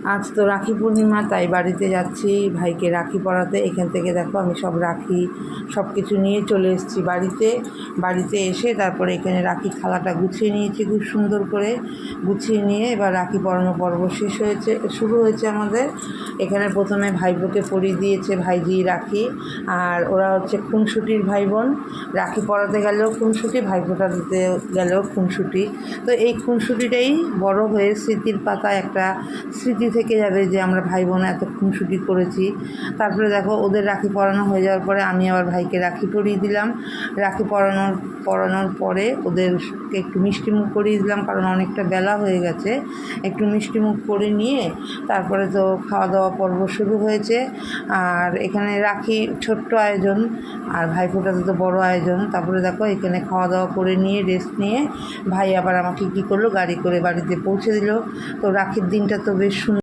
আজ তো রাখি পূর্ণিমা, তাই বাড়িতে যাচ্ছি ভাইকে রাখি পরাতে। এখান থেকে দেখো আমি সব রাখি সব কিছু নিয়ে চলে এসেছি বাড়িতে এসে তারপরে এখানে রাখি থালাটা গুছিয়ে নিয়েছি খুব সুন্দর করে। গুছিয়ে নিয়ে এবার রাখি পরানো পর্ব শুরু হয়েছে আমাদের। এখানে প্রথমে ভাইপোকে পরিয়ে দিয়েছে ভাইজি রাখি, আর ওরা হচ্ছে খুনসুটির ভাই বোন। রাখি পরাতে গেলেও খুনসুটি, ভাইফোঁটা দিতে গেলেও খুনসুটি। তো এই খুনসুটিটাই বড় হয়ে স্মৃতির পাতায় একটা স্মৃতি থেকে যাবে যে আমরা ভাই বোন এত খুনসুটি করেছি। তারপরে দেখো ওদের রাখি পরানো হয়ে যাওয়ার পরে আমি আবার ভাইকে রাখি পরিয়ে দিলাম। রাখি পরানোর পরে ওদেরকে একটু মিষ্টিমুখ করিয়ে দিলাম, কারণ অনেকটা বেলা হয়ে গেছে। একটু মিষ্টিমুখ করে নিয়ে তারপরে তো খাওয়া দাওয়া পর্ব শুরু হয়েছে। আর এখানে রাখি ছোট্ট আয়োজন, আর ভাইফোঁটাতে তো বড় আয়োজন। তারপরে দেখো এখানে খাওয়া দাওয়া করে নিয়ে রেস্ট নিয়ে ভাই আবার আমাকে কী করলো, গাড়ি করে বাড়িতে পৌঁছে দিল। তো রাখির দিনটা তো বেশ সুন্দর